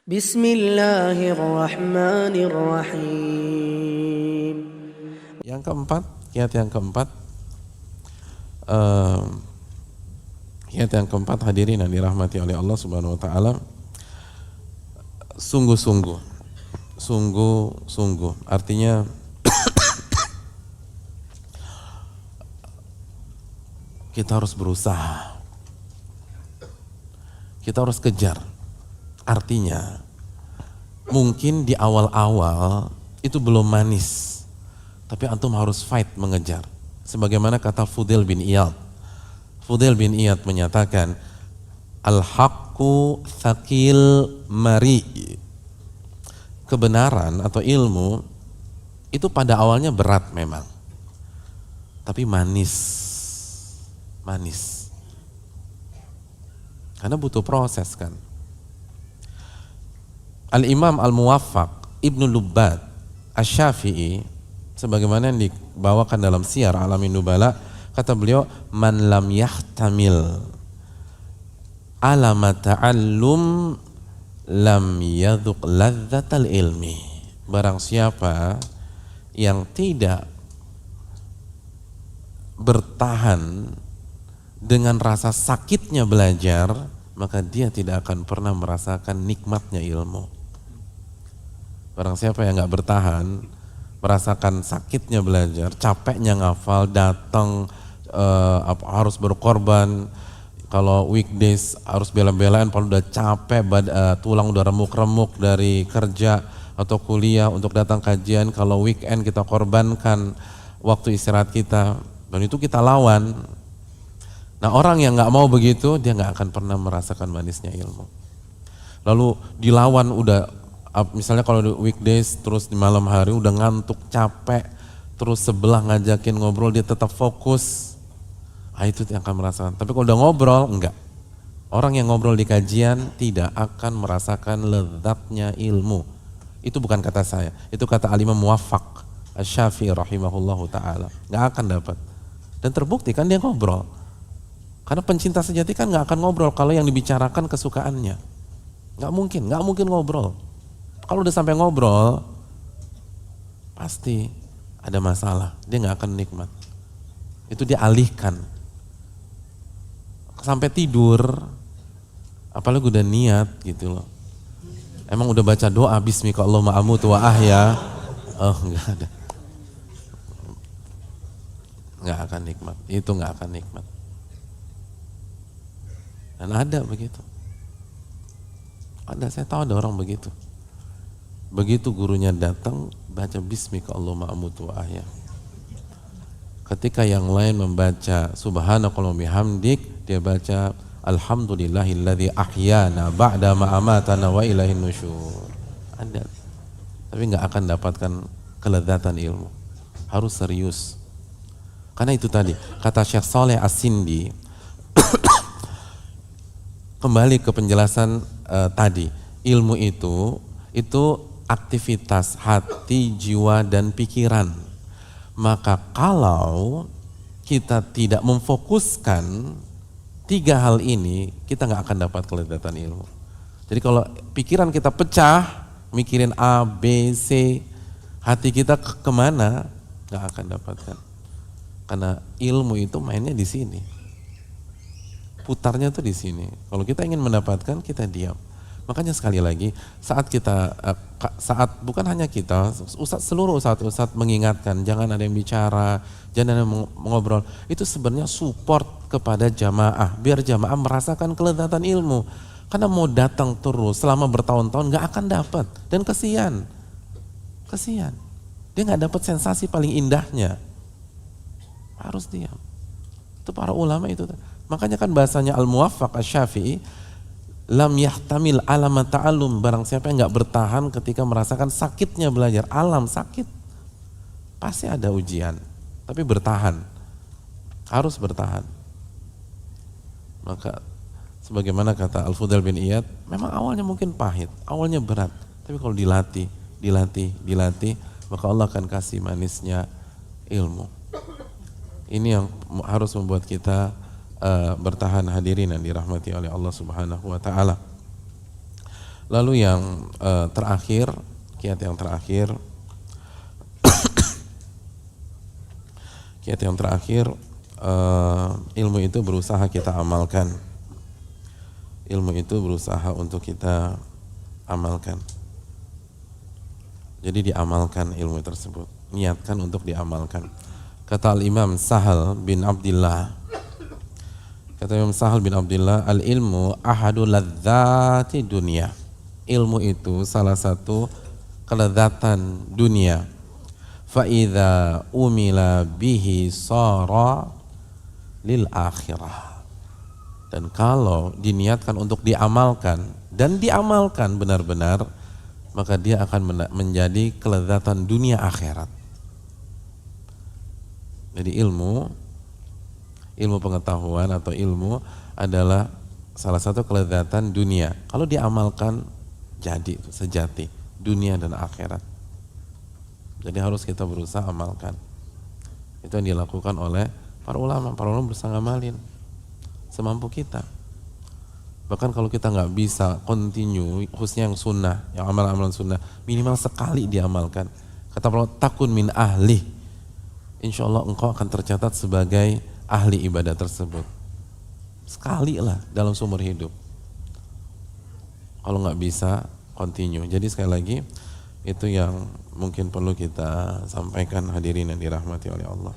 Bismillahirrahmanirrahim. Yang keempat, kiat yang keempat, hadirin yang dirahmati oleh Allah Subhanahu wa taala, sungguh-sungguh. Artinya kita harus berusaha. Kita harus kejar. Artinya mungkin di awal-awal itu belum manis, tapi antum harus fight mengejar. Sebagaimana kata Fudail bin Iyad. Fudail bin Iyad menyatakan, al-haqqu thaqil mari. Kebenaran atau ilmu itu pada awalnya berat memang, tapi manis. Karena butuh proses kan. Al-Imam Al-Muwaffaq Ibnu Lubbad Asy-Syafi'i, sebagaimana yang dibawakan dalam Syiar Alamin Nubala, kata beliau, man lam yahtamil alama ta'allum lam yadhuq ladzatal ilmi. Barang siapa yang tidak bertahan dengan rasa sakitnya belajar, maka dia tidak akan pernah merasakan nikmatnya ilmu. Barang siapa yang gak bertahan, merasakan sakitnya belajar, capeknya ngafal, datang harus berkorban, kalau weekdays harus bela-belain, kalau udah capek, tulang udah remuk-remuk dari kerja atau kuliah untuk datang kajian, kalau weekend kita korbankan waktu istirahat kita, dan itu kita lawan. Nah, orang yang nggak mau begitu, dia nggak akan pernah merasakan manisnya ilmu. Lalu dilawan udah, misalnya kalau di weekdays terus di malam hari udah ngantuk, capek, terus sebelah ngajakin ngobrol dia tetap fokus, itu yang akan merasakan. Tapi kalau udah ngobrol, enggak. Orang yang ngobrol di kajian tidak akan merasakan lezatnya ilmu. Itu bukan kata saya, itu kata Al-Imam Muwaffaq Asy-Syafi'i rahimahullahu ta'ala. Nggak akan dapat. Dan terbukti kan dia ngobrol. Karena pencinta sejati kan nggak akan ngobrol kalau yang dibicarakan kesukaannya. Nggak mungkin ngobrol. Kalau udah sampai ngobrol, pasti ada masalah. Dia nggak akan nikmat. Itu dia alihkan. Sampai tidur, apalagi udah niat gitu loh. Emang udah baca doa bismika Allahumma amutu wa ahya? Oh, nggak ada. Nggak akan nikmat. Itu nggak akan nikmat. Dan ada begitu. Ada, saya tahu ada orang begitu. Begitu gurunya datang, baca bismika Allahumma amutu wa ahya. Ketika yang lain membaca subhanakallahumma bihamdik, dia baca alhamdulillahilladzi ahyana ba'da ma amatana wa ilaihin nusyur. Ada. Tapi nggak akan dapatkan kelezatan ilmu. Harus serius. Karena itu tadi, kata Syekh Saleh As-Sindi, kembali ke penjelasan tadi, ilmu itu aktivitas hati, jiwa, dan pikiran. Maka kalau kita tidak memfokuskan tiga hal ini, kita nggak akan dapat kelezatan ilmu. Jadi kalau pikiran kita pecah, mikirin A, B, C, hati kita kemana, nggak akan dapatkan. Karena ilmu itu mainnya di sini. Putarnya tuh di sini. Kalau kita ingin mendapatkan, kita diam. Makanya sekali lagi, saat bukan hanya kita, seluruh ustadz mengingatkan, jangan ada yang bicara, jangan ada yang mengobrol. Itu sebenarnya support kepada jamaah, biar jamaah merasakan kelezatan ilmu. Karena mau datang terus selama bertahun-tahun nggak akan dapat, dan kesian. Dia nggak dapat sensasi paling indahnya. Harus diam. Itu para ulama itu. Makanya kan bahasanya Al-Muwaffaq Asy-Syafi'i, lam yahtamil alama ta'allum, barang siapa yang nggak bertahan ketika merasakan sakitnya belajar. Alam sakit, pasti ada ujian, tapi bertahan, harus bertahan. Maka sebagaimana kata Al-Fudail bin Iyad, memang awalnya mungkin pahit, awalnya berat, tapi kalau dilatih, maka Allah akan kasih manisnya ilmu. Ini yang harus membuat kita bertahan, hadirin yang dirahmati oleh Allah Subhanahu wa taala. Lalu yang terakhir, kiat yang terakhir, ilmu itu berusaha kita amalkan. Ilmu itu berusaha untuk kita amalkan. Jadi diamalkan ilmu tersebut, niatkan untuk diamalkan. Kata Al-Imam Sahal bin Abdillah, al-ilmu ahadu ladzati dunia. Ilmu itu salah satu kelezatan dunia. Fa idza umila bihi sara lil akhirah. Dan kalau diniatkan untuk diamalkan dan diamalkan benar-benar, maka dia akan menjadi kelezatan dunia akhirat. Jadi ilmu pengetahuan atau ilmu adalah salah satu kelezatan dunia. Kalau diamalkan jadi sejati dunia dan akhirat. Jadi harus kita berusaha amalkan. Itu yang dilakukan oleh para ulama. Para ulama berusaha ngamalin semampu kita. Bahkan kalau kita nggak bisa continue, khususnya yang sunnah, yang amalan-amalan sunnah, minimal sekali diamalkan. Kata Allah, takun min ahli. Insya Allah engkau akan tercatat sebagai ahli ibadah tersebut. Sekali lah dalam seumur hidup. Kalau nggak bisa, continue. Jadi sekali lagi, itu yang mungkin perlu kita sampaikan, hadirin yang dirahmati oleh Allah.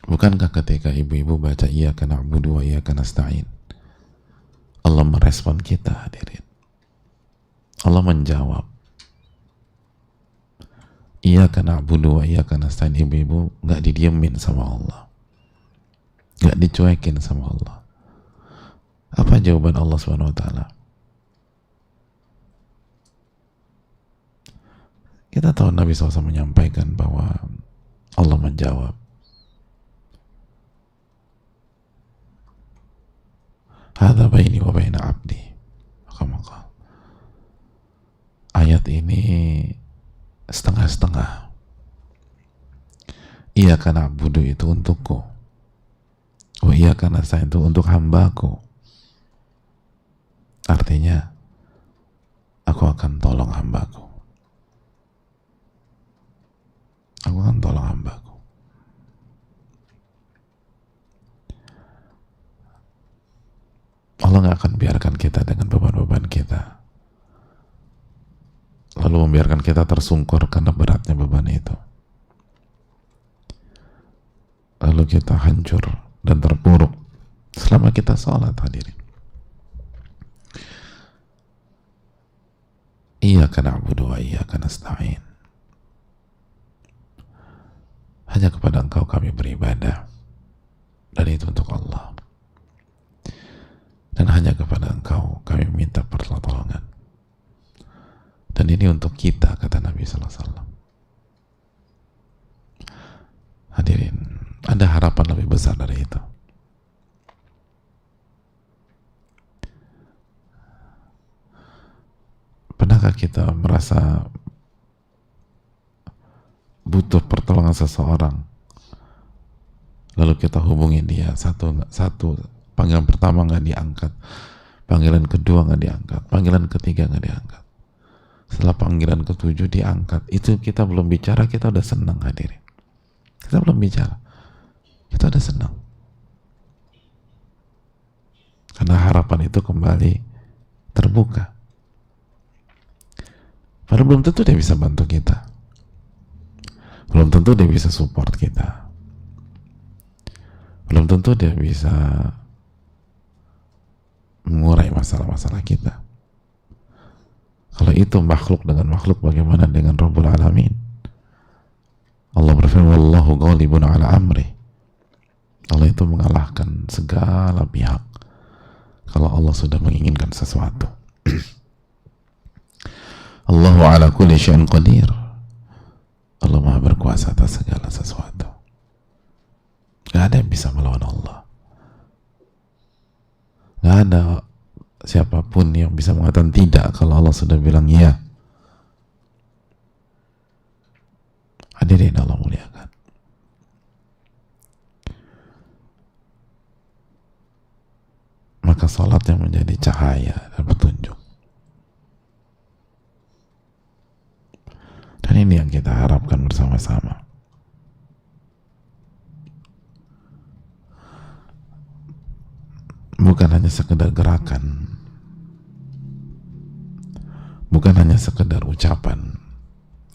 Bukankah ketika ibu-ibu baca iyyaka na'budu wa iyyaka nasta'in, Allah merespon kita, hadirin. Allah menjawab. Iyyaka na'budu wa iyyaka nasta'in, ibu-ibu nggak didiemin sama Allah, nggak dicuekin sama Allah. Apa jawaban Allah Subhanahu wa taala? Kita tahu Nabi SAW menyampaikan bahwa Allah menjawab. Hadza baini wa baina abdi. Maka ayat ini setengah-setengah. Iyyaka na'budu itu untukku, wa iyyaka nasta'in itu untuk hambaku. Artinya aku akan tolong hambaku. Aku akan tolong hambaku. Allah gak akan biarkan kita dengan beban-beban kita, lalu membiarkan kita tersungkur karena beratnya beban itu, lalu kita hancur dan terpuruk selama kita sholat, hadirin. Iyyaka na'budu wa iyyaka nasta'in. Hanya kepada Engkau kami beribadah, dan itu untuk Allah. Dan hanya kepada Engkau kami minta pertolongan. Dan ini untuk kita, kata Nabi sallallahu alaihi wasallam. Hadirin, ada harapan lebih besar dari itu. Pernahkah kita merasa butuh pertolongan seseorang, lalu kita hubungi dia satu panggilan pertama nggak diangkat, panggilan kedua nggak diangkat, panggilan ketiga nggak diangkat, setelah panggilan ketujuh diangkat, itu kita belum bicara, kita udah senang, hadirin. Kita belum bicara, kita udah senang, karena harapan itu kembali terbuka. Padahal belum tentu dia bisa bantu kita, belum tentu dia bisa support kita, belum tentu dia bisa mengurai masalah-masalah kita. Kalau itu makhluk dengan makhluk, bagaimana dengan Rabbul Alamin? Allah berfirman, wallahu ghalibun ala amri. Allah itu mengalahkan segala pihak kalau Allah sudah menginginkan sesuatu. Allahu ala kulli syai'in qadir. Allah Maha berkuasa atas segala sesuatu. Gak ada yang bisa melawan Allah. Gak ada siapapun yang bisa mengatakan tidak kalau Allah sudah bilang ya. Hadirin Allah muliakan. sholat yang menjadi cahaya dan petunjuk. Dan ini yang kita harapkan bersama-sama. Bukan hanya sekedar gerakan, bukan hanya sekedar ucapan,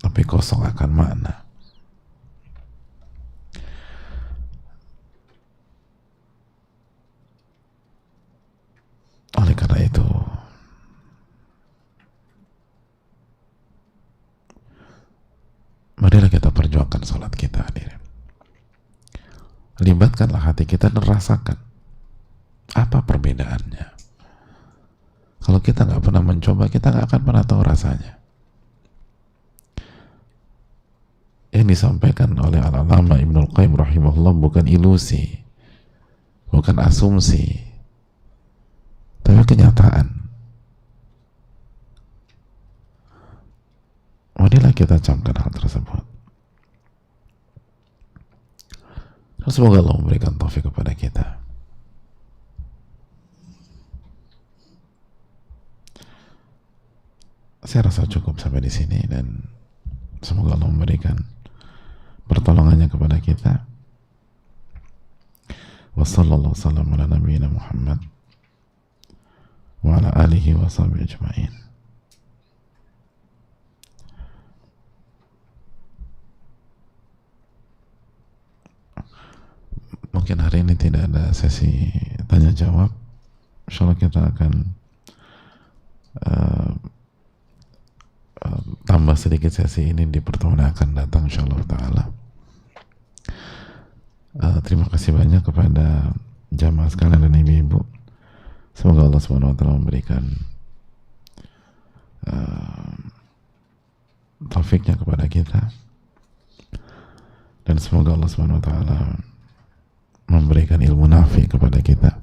tapi kosong akan makna. Oleh karena itu, marilah kita perjuangkan sholat kita, hadirin. Libatkanlah hati kita dan rasakan apa perbedaannya. Kalau kita nggak pernah mencoba, kita nggak akan pernah tahu rasanya. Yang disampaikan oleh Al-Alama Ibnul Qayyim rahimahullah bukan ilusi, bukan asumsi, tapi kenyataan. Marilah kita camkan hal tersebut. Dan semoga Allah memberikan taufik kepada kita. Saya rasa cukup sampai di sini, dan semoga Allah memberikan pertolongannya kepada kita. Wassallallahu wasallam ala nabiyyina Muhammad wa ala alihi wa sahbihi ajma'in. Mungkin hari ini tidak ada sesi tanya jawab. Insyaallah kita akan tambah sedikit sesi ini di pertemuan yang akan datang insyaallah ta'ala. Terima kasih banyak kepada jamaah sekalian dan ibu-ibu. Semoga Allah Subhanahu wa taala memberikan taufiknya kepada kita, dan semoga Allah Subhanahu wa taala memberikan ilmu nafi kepada kita.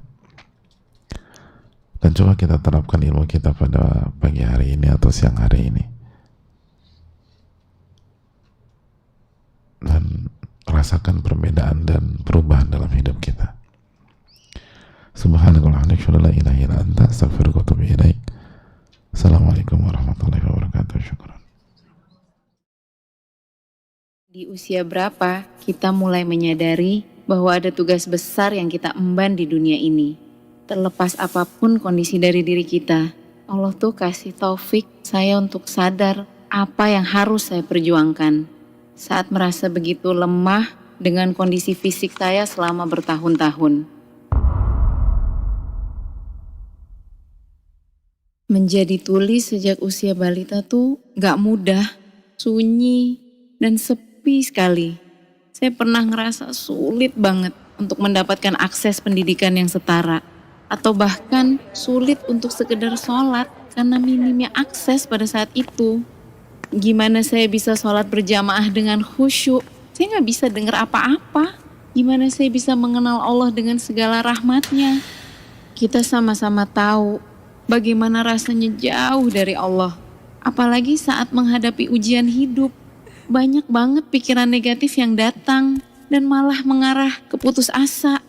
Dan coba kita terapkan ilmu kita pada pagi hari ini atau siang hari ini, dan rasakan perbedaan dan perubahan dalam hidup kita. Subhanakallahumma la ilaha illa anta astaghfiruka wa atubu ilaik. Assalamualaikum warahmatullahi wabarakatuh. Syukran. Di usia berapa kita mulai menyadari bahwa ada tugas besar yang kita emban di dunia ini? Terlepas apapun kondisi dari diri kita, Allah tuh kasih taufik saya untuk sadar apa yang harus saya perjuangkan. Saat merasa begitu lemah dengan kondisi fisik saya selama bertahun-tahun. Menjadi tuli sejak usia balita tuh gak mudah, sunyi, dan sepi sekali. Saya pernah ngerasa sulit banget untuk mendapatkan akses pendidikan yang setara. Atau bahkan sulit untuk sekedar sholat karena minimnya akses pada saat itu. Gimana saya bisa sholat berjamaah dengan khusyuk? Saya gak bisa dengar apa-apa. Gimana saya bisa mengenal Allah dengan segala rahmatnya? Kita sama-sama tahu bagaimana rasanya jauh dari Allah. Apalagi saat menghadapi ujian hidup. Banyak banget pikiran negatif yang datang dan malah mengarah ke putus asa.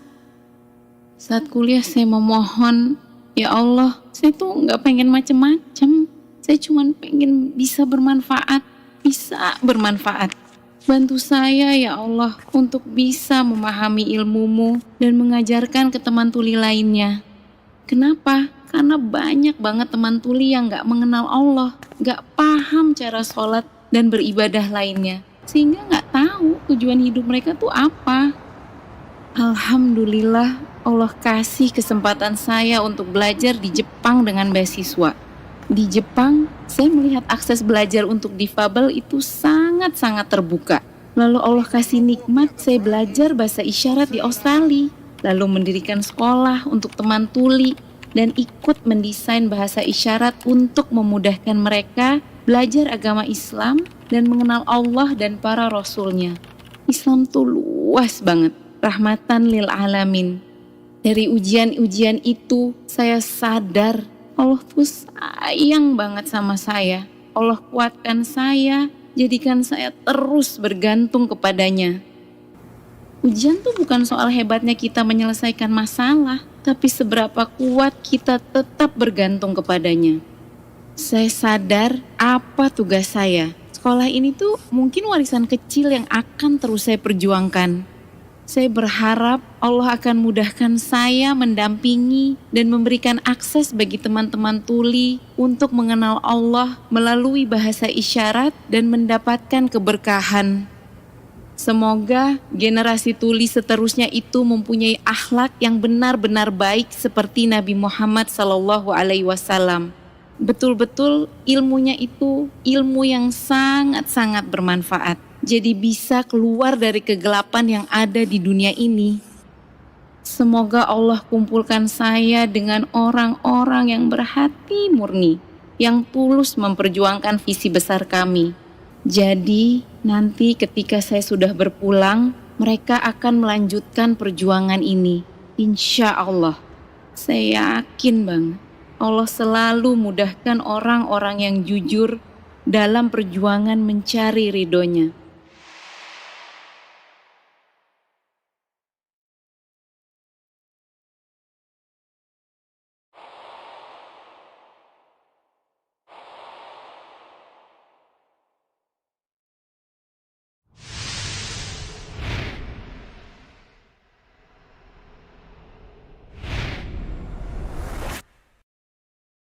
Saat kuliah saya memohon, ya Allah, saya tuh gak pengen macem-macem. Saya cuma pengen bisa bermanfaat. Bantu saya ya Allah untuk bisa memahami ilmu-Mu dan mengajarkan ke teman tuli lainnya. Kenapa? Karena banyak banget teman tuli yang gak mengenal Allah, gak paham cara sholat dan beribadah lainnya, sehingga gak tahu tujuan hidup mereka tuh apa. Alhamdulillah Allah kasih kesempatan saya untuk belajar di Jepang dengan beasiswa. Di Jepang, saya melihat akses belajar untuk difabel itu sangat-sangat terbuka. Lalu Allah kasih nikmat saya belajar bahasa isyarat di Australia. Lalu mendirikan sekolah untuk teman tuli dan ikut mendesain bahasa isyarat untuk memudahkan mereka belajar agama Islam dan mengenal Allah dan para Rasulnya. Islam tuh luas banget, rahmatan lil alamin. Dari ujian-ujian itu saya sadar Allah tuh sayang banget sama saya. Allah kuatkan saya, jadikan saya terus bergantung kepadanya. Ujian tuh bukan soal hebatnya kita menyelesaikan masalah, tapi seberapa kuat kita tetap bergantung kepadanya. Saya sadar apa tugas saya. Sekolah ini tuh mungkin warisan kecil yang akan terus saya perjuangkan. Saya berharap Allah akan mudahkan saya mendampingi dan memberikan akses bagi teman-teman tuli untuk mengenal Allah melalui bahasa isyarat dan mendapatkan keberkahan. Semoga generasi tuli seterusnya itu mempunyai akhlak yang benar-benar baik seperti Nabi Muhammad SAW. Betul-betul ilmunya itu ilmu yang sangat-sangat bermanfaat. Jadi bisa keluar dari kegelapan yang ada di dunia ini. Semoga Allah kumpulkan saya dengan orang-orang yang berhati murni, yang tulus memperjuangkan visi besar kami. Jadi nanti ketika saya sudah berpulang, mereka akan melanjutkan perjuangan ini. Insya Allah, saya yakin banget. Allah selalu mudahkan orang-orang yang jujur dalam perjuangan mencari ridhonya.